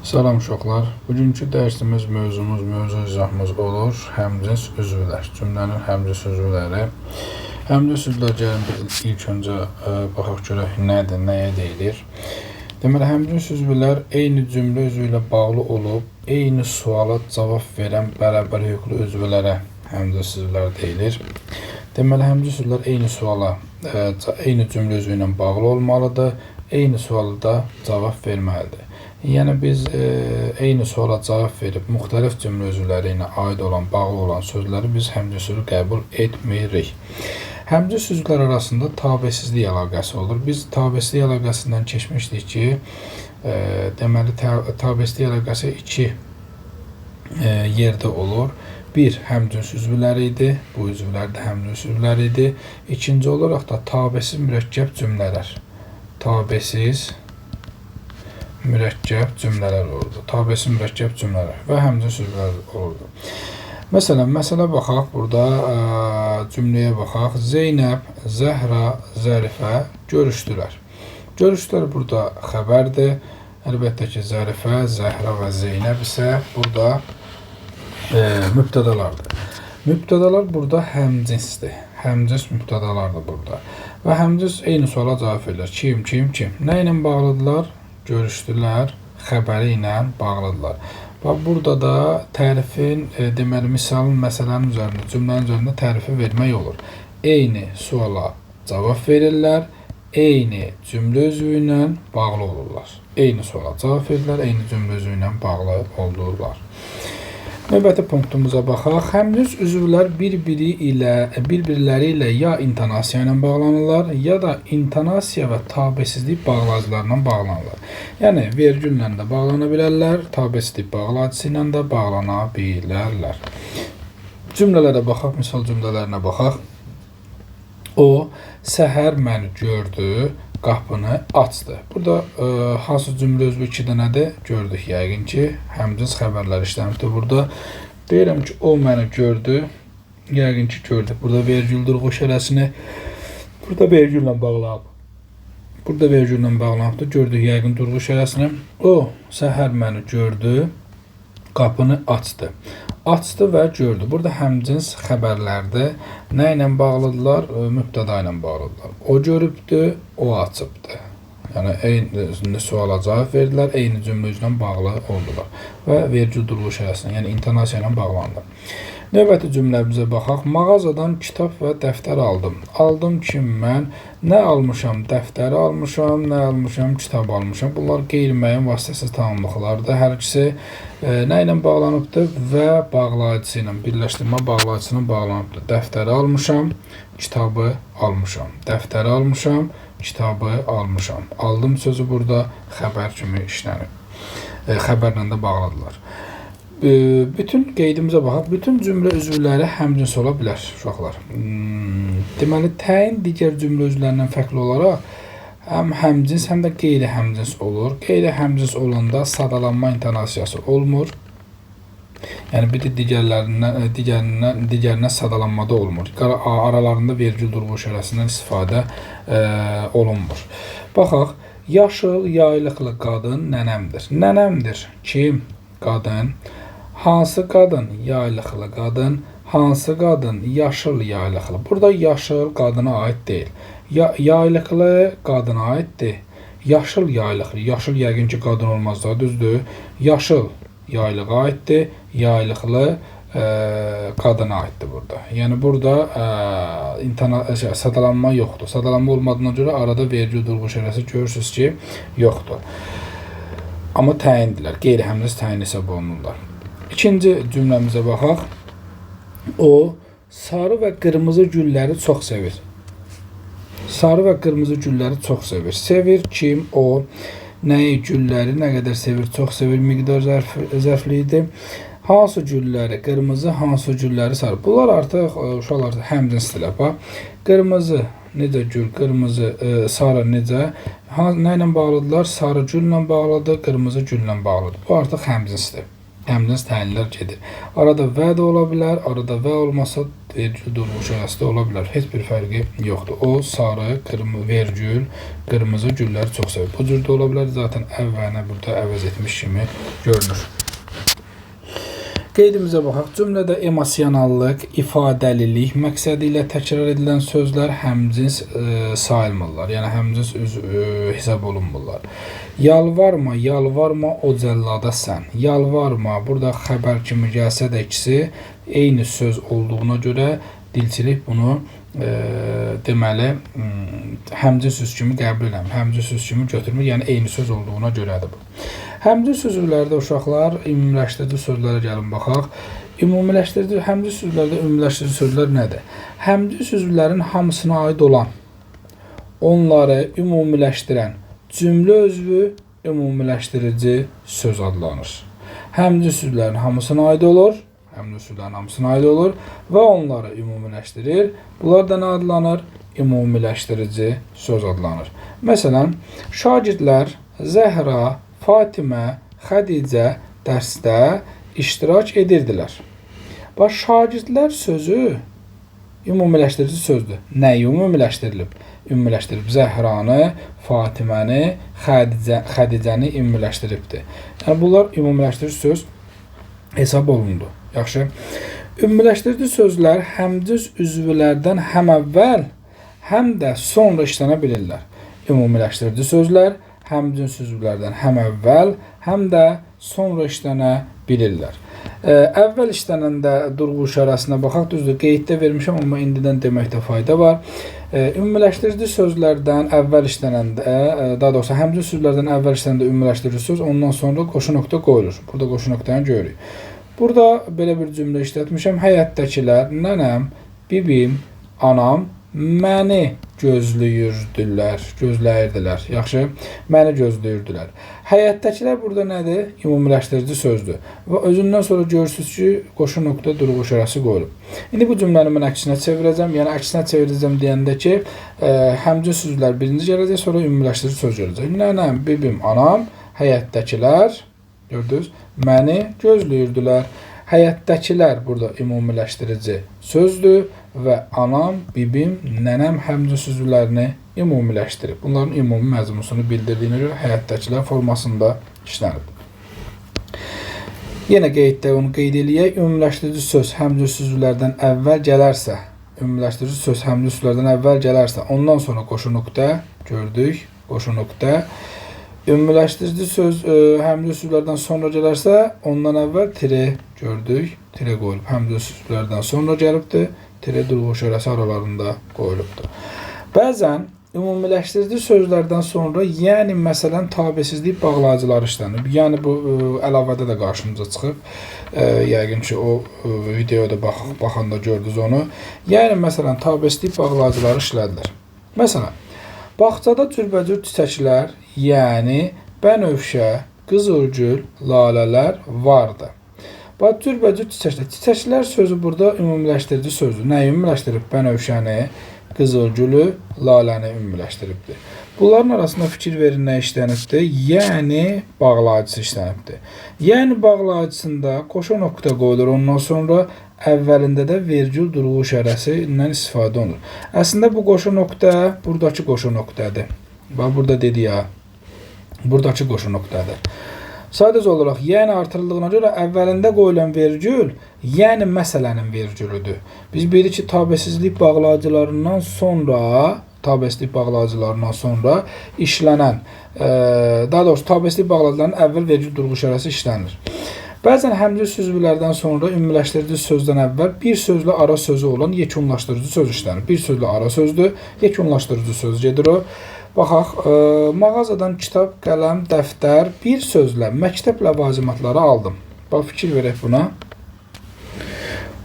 Salam uşaqlar. Bugünkü dərsimiz mövzu izahımız olur. Həmcins üzvlər. Cümlənin həmcins üzvləri. Həmcins üzvlər gəlin ilk öncə baxaq görək nədir, nəyə deyilir. Deməli, həmcins üzvlər eyni cümlə üzvü ilə bağlı olub, eyni suala cavab verən bərabər hüquqlu üzvlərə həmcins üzvlər deyilir. Deməli, həmcins üzvlər eyni suala, eyni cümlə üzvü ilə bağlı olmalıdır, eyni suala da cavab verməlidir. Yəni biz eyni suala cavab verib müxtəlif cümlə üzvləri ilə aid olan, bağlı olan sözləri biz həmcins üzvü qəbul etmirik. Həmcins üzvlər arasında tabesizlik əlaqəsi olur. Biz tabesizlik əlaqəsindən keçmişdik ki, deməli tabesizlik əlaqəsi iki yerdə olur. Bir, həmcins üzvləri idi. Bu üzvlər də həmcins üzvləri idi. İkinci olaraq da tabesiz mürəkkəb cümlələr. Tabesiz mürəkkəb cümlələr olurdu. Tabesiz mürəkkəb cümlələr və həmcins üzvlər olurdu. Məsələn, baxaq, burada cümləyə baxaq. Zeynəb, Zəhra, Zərifə görüşdülər. Görüşdülər burada xəbərdir. Əlbəttə ki, Zərifə, Zəhra və Zeynəb isə burada mübtədalardır. Mübtədalar burada həmcinsdir. Həmcins mübtədalardır burada. Və həmcins eyni suala cavab verirlər. Kim? Nə ilə bağlıdırlar? Görüşdülər, xəbəri ilə bağlıdırlar. Və burada da tərifin, deməli, misalın, məsələnin üzərində, cümlənin üzərində tərifi vermək olur. Eyni suala cavab verirlər, eyni cümlə üzvü ilə bağlı olurlar. Eyni suala cavab verirlər, eyni cümlə üzvü ilə bağlı olurlar. Növbəti punktumuza baxaq. Həmcins üzvlər bir-birləri ilə ya intonasiya ilə bağlanırlar, ya da intonasiya və tabesizlik bağlayıcılarla bağlanırlar. Yəni, vergüllə də bağlana bilərlər, tabesizlik bağlayıcısı ilə də bağlana bilərlər. Cümlələrə baxaq, misal cümlələrinə baxaq. O, səhər məni gördü, qapını açdı. Burada hansı cümlə üzvü 2 dənədir? Gördük yəqin ki, həmcins xəbərlər işləmişdir. Burada deyirəm ki, o məni gördü, yəqin ki, gördük. Burada vergül durğu şərəsini, burada vergüllə bağlanıb. Burada vergüllə bağlanıbdır. Gördük yəqin durğu şərəsini. O, səhər məni gördü, qapını açdı. Açdı və gördü. Burada həmcins xəbərlərdə nə ilə bağlıdırlar? Mübtəda ilə bağlıdırlar. O görübdü, o açıbdı. Yəni, eyni suala cavab verdilər, eyni cümlə üzrə bağlı oldular. Və vergül durğu şərəsinə, yəni intonasiya ilə bağlandı. Növbəti cümləmizə baxaq. Mağazadan kitab və dəftər aldım. Aldım ki, mən nə almışam? Dəftəri almışam, nə almışam? Kitab almışam. Bunlar qeyri-müəyyən vasitəsiz tamamlıqlardır. Hər ikisi nə ilə bağlanıbdır? Və bağlayıcısı ilə, birləşdirmə bağlayıcısı ilə bağlanıbdır. Dəftəri almışam, kitabı almışam. Dəftəri almışam, kitabı almışam. Aldım sözü burada xəbər kimi işlənib. Xəbərlə də bağladılar. Bütün qeydimizə baxaq. Bütün cümlə üzvləri həmcins ola bilər, uşaqlar. Deməli, təyin digər cümlə üzvlərindən fərqli olaraq həm həmcins, həm də qeyri-həmcins olur. Qeyri-həmcins olanda sadalanma intonasiyası olmur. Yəni, bir də digərinə sadalanmada olmur. Aralarında vergül durğu şərəsindən istifadə olunmur. Baxaq, yaşıl yaylıqlı qadın nənəmdir. Nənəmdir. Kim? Qadın. Hansı qadın? Yaylıqlı qadın. Hansı qadın? Yaşıl yaylıqlı. Burada yaşıl qadına aid deyil. Yaylıqlı qadına aiddir. Yaşıl yaylıqlı. Yaşıl yəqin ki, qadın olmaz da, düzdür. Yaşıl yaylığa aiddir. Yaylıqlı qadına aiddir burada. Yəni, burada sadalanma yoxdur. Sadalanma olmadığına görə arada vergül durğu şərəsi görürsünüz ki, yoxdur. Amma təyindirlər. Qeyri-həmcins təyin hesab olunurlar. İkinci cümləmizə baxaq. O, sarı və qırmızı gülləri çox sevir. Sarı və qırmızı gülləri çox sevir. Sevir kim? O, nəyi? Gülləri nə qədər sevir? Çox sevir. Miqdar zərfliyidir. Hansı gülləri? Qırmızı, hansı gülləri sarı? Bunlar artıq uşaqlar həmcinsdirlər. Bax, qırmızı necə gül, qırmızı, sarı necə? Nə ilə bağlıdırlar? Sarı güllə bağlıdır, qırmızı güllə bağlıdır. Bu artıq həmcinsdir. həmcins təyinlər gedir. Arada və də ola bilər, arada və olmasa vergül durğu işarəsi də ola bilər. Heç bir fərqi yoxdur. O sarı, vergül, qırmızı gülləri çox sevir. Bu cür də ola bilər. Zaten əvvəlini burada əvəz etmiş kimi görünür. Qeydimizə baxaq. Cümlədə emosionallıq, ifadəlilik məqsədi ilə təkrar edilən sözlər həmcins sayılmırlar. Yəni həmcins hesab olunmurlar. Yalvarma, yalvarma o cəllada sən. Yalvarma, burada xəbər kimi gəlsə də ikisi eyni söz olduğuna görə dilçilik bunu deməli həmcins söz kimi qəbul eləmir. Həmcins söz kimi götürmür. Yəni eyni söz olduğuna görədir bu. Həmcins sözlərdə uşaqlar ümumiləşdirici sözlərə gəlin baxaq. Ümumiləşdirici həmcins sözlərdə ümumiləşdirici sözlər nədir? Həmcins sözlərin hamısına aid olan, onları ümumiləşdirən cümlə özvü ümumiləşdirici söz adlanır. Həmcins sözlərin hamısına aid olur. Həmcins sözlərin hamısına aid olur və onları ümumiləşdirir. Bunlar da nə adlanır? Ümumiləşdirici söz adlanır. Məsələn, şagirdlər Zəhra, Fatimə, Xədicə dərsdə iştirak edirdilər. Bax, şagirdlər sözü ümumiləşdirici sözdür. Nəyi ümumiləşdirilib? Ümumiləşdirib Zəhranı, Fatiməni, Xədicəni ümumiləşdiribdir. Yəni, bunlar ümumiləşdirici söz hesab olundu. Yaxşı. Ümumiləşdirici sözlər həmcins üzvlərdən həm əvvəl, həm də sonra işlənə bilirlər. Ümumiləşdirici sözlər həmcins üzvlərdən həm əvvəl, həm də sonra işlənə bilirlər. Əvvəl işlənəndə durğu işarəsinə baxaq. Düzdür, qeyddə vermişəm, amma indidən deməkdə fayda var. Ümumiləşdirici sözlərdən əvvəl işlənəndə, daha doğrusu həmcins sözlərdən əvvəl işlənəndə ümumiləşdirici söz, ondan sonra qoşu nöqtə qoyulur. Burada qoşu nöqtəni görürük. Burada belə bir cümlə işlətmişəm. Həyətdəkilər nənəm, bibim, anam məni gözləyirdilər. Yaxşı, məni gözləyirdilər. Həyətdəkilər burada nədir? Ümumiləşdirici sözdür. Və özündən sonra görürsünüz ki, qoşu nöqtə durğu işarəsi qoyulub. İndi bu cümləni mən əksinə çevirəcəm. Yəni, əksinə çevirəcəm deyəndə ki, həmcins sözlər birinci gələcək, sonra ümumiləşdirici söz gələcək. Nənəm, bibim, anam, həyətdəkilər, gördünüz, məni gözləyirdilər. Həyətdəkilər burada ümumiləşdirici sözdür və anam, bibim, nənəm həmcins sözlərini ümumiləşdirib. Bunların ümumi məzmununu bildirdiyinə görə həyətdəkilər formasında işlənib. Yenə qeyddə onu qeyd eləyək. Ümumiləşdirici söz həmcins sözlərdən əvvəl gələrsə, ümumiləşdirici söz həmcins sözlərdən əvvəl gələrsə, ondan sonra qoşu nöqtə gördük, qoşu nöqtə. Ümumiləşdirici söz həmcins sözlərdən sonra gələrsə, ondan əvvəl tire gördük, tire qoyulub. Həmcins sözlərdən sonra gəlibdir, tire durğu işarəsi aralarında qoyulubdur. Bəzən ümumiləşdirici sözlərdən sonra, yəni məsələn tabesizlik bağlayıcıları işlənib. Yəni bu əlavədə də qarşımıza çıxıb. Yəqin ki, o videoda baxanda gördünüz onu. Yəni məsələn tabesizlik bağlayıcıları işlədilir. Məsələn, bağçada cürbəcür çiçəklər, yəni bənövşə, qızılgül, lalələr vardı. Bax, cürbəcür çiçəklər. Çiçəklər sözü burada ümumiləşdirici sözdür. Nə ümumiləşdirib? Bənövşəni, qızılgülü, laləni ümumiləşdiribdir. Bunların arasında fikir verin nə işlənibdir? Yəni bağlayıcısı işlənibdir. Yəni bağlayıcısında qoşu nöqtə qoyulur, ondan sonra əvvəlində də vergül durğu işarəsindən istifadə olunur. Əslində bu qoşu nöqtə buradakı qoşu nöqtədir. Bax, burada dedi ya, buradakı qoşu nöqtədir. Sadəcə olaraq, yəni artırıldığına görə əvvəlində qoyulan vergül, yəni məsələnin vergülüdür. Biz bilirik ki, tabesizlik bağlayıcılarından sonra işlənən, daha doğrusu tabesizlik bağlayıcılarının əvvəl vergül durğu işarəsi işlənir. Bəzən həmcins sözlərdən sonra ümumiləşdirici sözdən əvvəl bir sözlə ara sözü olan yekunlaşdırıcı söz işlənir. Bir sözlə ara sözdür, yekunlaşdırıcı söz gedir o. Baxaq, mağazadan kitab, qələm, dəftər, bir sözlə məktəb ləvazimatları aldım. Bax, fikir verək buna.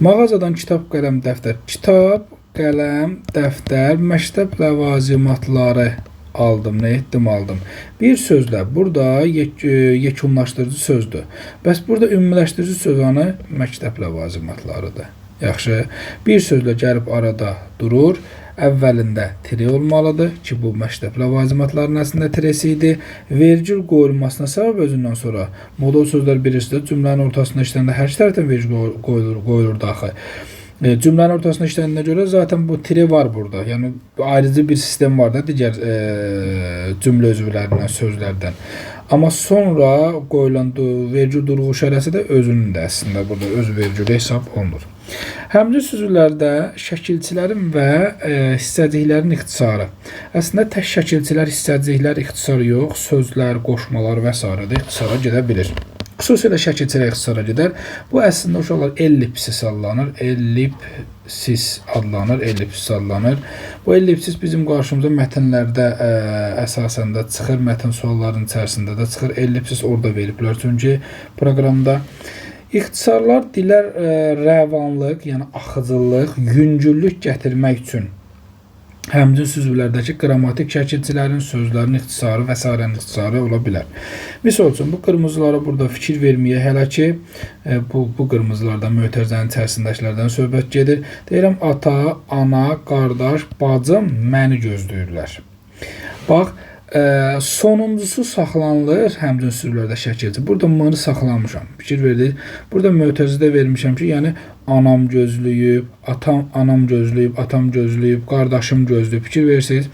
Mağazadan kitab, qələm, dəftər, kitab, qələm, dəftər, məktəb ləvazimatları aldım. Nə etdim, aldım. Bir sözlə, burada yekunlaşdırıcı sözdür. Bəs burada ümumiləşdirici söz anı məktəb ləvazimatlarıdır. Yaxşı. Bir sözlə gəlib arada durur. Əvvəlində tire olmalıdır ki, bu məktəb ləvazimatların əslində tiresi idi. Vergül qoyulmasına səbəb özündən sonra modal sözlər bilirsiniz, cümlənin ortasında işləndə hər iki tərəfdən vergül qoyulur daxil. Cümlənin ortasında işlədiyinə görə zaten bu tire var burada. Yəni ayrıcı bir sistem var da digər cümlə üzvlərindən, sözlərdən. Amma sonra qoyulan vergül durğu işarəsi də özünün də əslində burada öz vergülü hesab olunur. Həmcə sözlərdə şəkilçilərin və hissəciklərin ixtisarı. Əslində tək şəkilçilər, hissəciklər ixtisarı yox, sözlər, qoşmalar və s. də ixtisara gedə bilir. Xüsusilə şəkilçilər ixtisara gedər. Bu əslində uşaqlar ellipsis adlanır. Ellipsis adlanır. Bu ellipsis bizim qarşımıza mətnlərdə əsasən də çıxır. Mətn suallarının içərisində də çıxır. Ellipsis orada veriblər çünki proqramda. İxtisarlar dilər rəvanlıq, yəni axıcılıq, yüngüllük gətirmək üçün həmçinin sözlərdəki qrammatik şəkilçilərin, sözlərin ixtisarı və s. ixtisarı ola bilər. Misal üçün, bu qırmızılara burada fikir verməyə hələ ki, bu qırmızılardan, mötərizənin içərisindəkilərdən söhbət gedir. Deyirəm, ata, ana, qardaş, bacım məni gözləyirlər. Bax, sonuncusu saxlanılır həmçinin sözlərdə şəkilçi. Burada m-ni saxlamışam. Fikir verdik. Burada mötərizədə vermişəm ki, yəni anam gözləyib, anam gözləyib, atam gözləyib, qardaşım gözləyib. Fikir verirsiniz.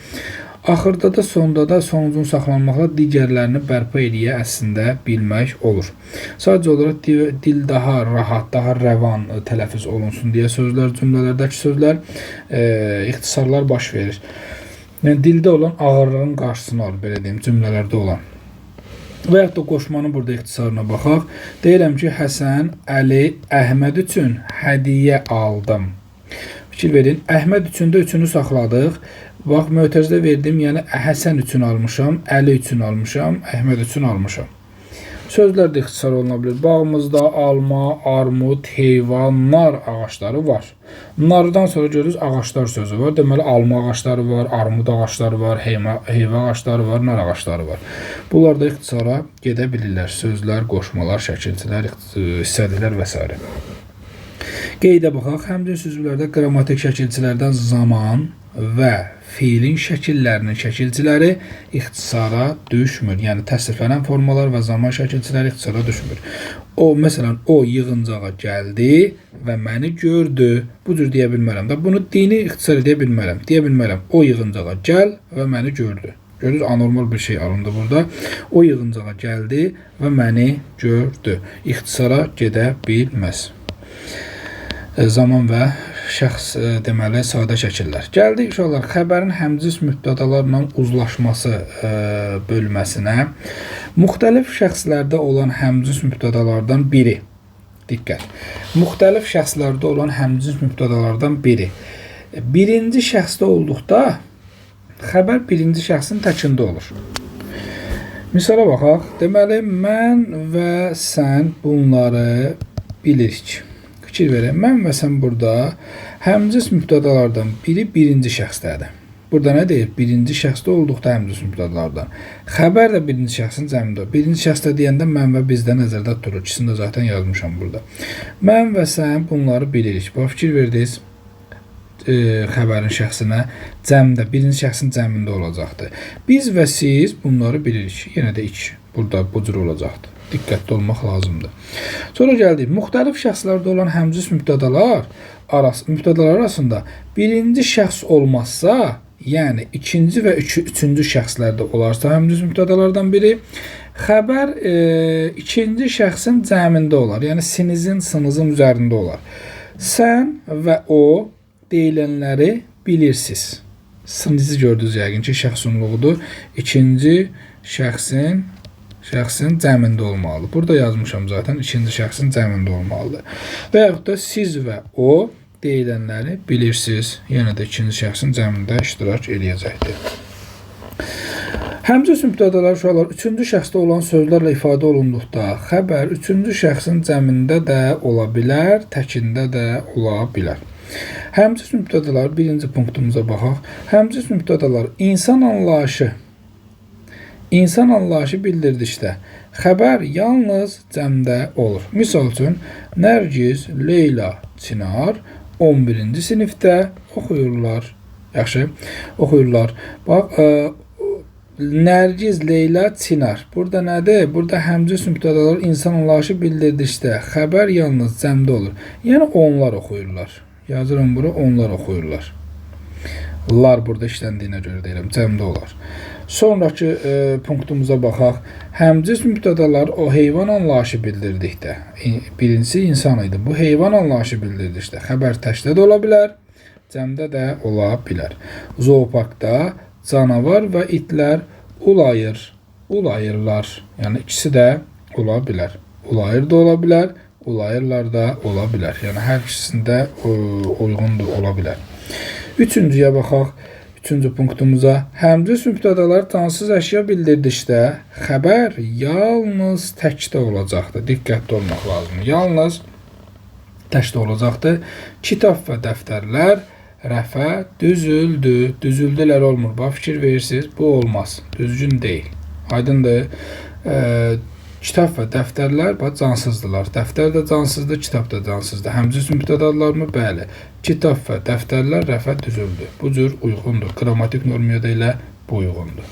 Axırda da, sonda da sonuncunu saxlanmaqla digərlərini bərpa eləyə əslində bilmək olur. Sadəcə olaraq dil daha rahat, daha rəvan tələffüz olunsun deyə sözlər, cümlələrdəki sözlər, ixtisarlar baş verir. Yəni, dildə olan ağırlığın qarşısını alır, belə deyim, cümlələrdə olan. Və yaxud da qoşmanın burada ixtisarına baxaq. Deyirəm ki, Həsən, Əli, Əhməd üçün hədiyyə aldım. Fikir verin, Əhməd üçün də üçünü saxladıq. Bax, mötərizədə verdim, yəni Həsən üçün almışam, Əli üçün almışam, Əhməd üçün almışam. Sözlər də ixtisar oluna bilir. Bağımızda alma, armud, heyvan, nar ağaçları var. Nardan sonra görürüz ağaçlar sözü var. Deməli, alma ağaçları var, armud ağaçları var, heyva ağaçları var, nar ağaçları var. Bunlar da ixtisara gedə bilirlər. Sözlər, qoşmalar, şəkilçilər, hissədilər və s. Qeydə baxaq. Həmçinin sözlərdə qrammatik şəkilçilərdən zaman və fiilin şəkillərinin şəkilçiləri ixtisara düşmür. Yəni təsriflənən formalar və zaman şəkilçiləri ixtisara düşmür. Məsələn, o yığıncağa gəldi və məni gördü. Bu cür deyə bilmərəm də. Bunu dini ixtisar edə bilmərəm. Deyə bilmərəm. O yığıncağa gəl və məni gördü. Görürüz, anormal bir şey alındı burada. O yığıncağa gəldi və məni gördü. İxtisara gedə bilməz. Zaman və şəxs deməli sadə şəkillər. Gəldik uşaqlar xəbərin həmcins mübtədalarla uzlaşması bölməsinə. Müxtəlif şəxslərdə olan həmcins mübtədalardan biri. Diqqət. Müxtəlif şəxslərdə olan həmcins mübtədalardan biri. Birinci şəxsdə olduqda xəbər birinci şəxsin təkində olur. Misala baxaq. Deməli, mən və sən bunları bilirik. Fikir verək. Mən və sən burada həmcins mübtədalardan biri birinci şəxsdədir. Burada nə deyir? Birinci şəxsdə olduqda həmcins mübtədalardan. Xəbər də birinci şəxsin cəmində. Birinci şəxsdə deyəndə mən və bizdə nəzərdə tutulur. İkisini də zaten yazmışam burada. Mən və sən bunları bilirik. Bax, fikir verdiniz. Xəbərin şəxsinə cəmdə, birinci şəxsin cəmində olacaqdır. Biz və siz bunları bilirik. Yenə də iki. Burada bu cür olacaqdır. Diqqətli olmaq lazımdır. Sonra gəldik. Müxtəlif şəxslərdə olan həmcins mübtədalar arasında birinci şəxs olmazsa, yəni ikinci və üçüncü şəxslərdə olarsa həmcins mübtədalardan biri, xəbər ikinci şəxsin cəmində olar. Yəni sinizin, sınızın üzərində olar. Sən və o deyilənləri bilirsiniz. Sinizi gördünüz yəqin ki, şəxsunluğudur. İkinci şəxsin cəmində olmalıdır. Burada yazmışam zaten. İkinci şəxsin cəmində olmalıdır. Və yaxud da siz və o deyilənləri bilirsiniz. Yenə də ikinci şəxsin cəmində iştirak eləyəcəkdir. Həmcins mübtədalar uşaqlar üçüncü şəxsdə olan sözlərlə ifadə olunduqda xəbər üçüncü şəxsin cəmində də ola bilər, təkində də ola bilər. Həmcins mübtədalar birinci punktumuza baxaq. Həmcins mübtədalar İnsan anlayışı bildirdikdə xəbər yalnız cəmdə olur. Misal üçün, Nərgiz, Leyla, Çinar 11-ci sinifdə oxuyurlar. Yaxşı, oxuyurlar. Bax, Nərgiz, Leyla, Çinar. Burada nədir? Burada həmcins mübtədalar insan anlayışı bildirdikdə xəbər yalnız cəmdə olur. Yəni onlar oxuyurlar. Yazıram bura, onlar oxuyurlar. Lar burada işləndiyinə görə deyirəm, cəmdə olar. Sonraki punktumuza baxaq. Həmcins mübtədalar o heyvan anlayışı bildirdikdə, birincisi insan idi. Bu heyvan anlayışı bildirdikdə xəbər təkdə də ola bilər, cəmdə də ola bilər. Zooparkda canavar və itlər ulayırlar. Yəni ikisi də ola bilər. Ulayır da ola bilər, ulayırlar da ola bilər. Yəni hər ikisində uyğundur, ola bilər. Üçüncüyə baxaq. Üçüncü punktumuza. Həmcins mübtədalar cansız əşya bildirdikdə xəbər yalnız təkdə olacaqdır. Diqqətli olmaq lazımdır. Yalnız təkdə olacaqdır. Kitab və dəftərlər rəfə düzüldü. Düzüldülər olmur. Bax, fikir verirsiniz. Bu olmaz. Düzgün deyil. Aydındır. Kitab və dəftərlər cansızdırlar. Dəftər də cansızdır, kitab da cansızdır. Həmcins mübtədalarmı? Bəli. Kitab və dəftərlər rəfə düzüldü. Bu cür uyğundur. Qrammatik normiyada ilə bu uyğundur.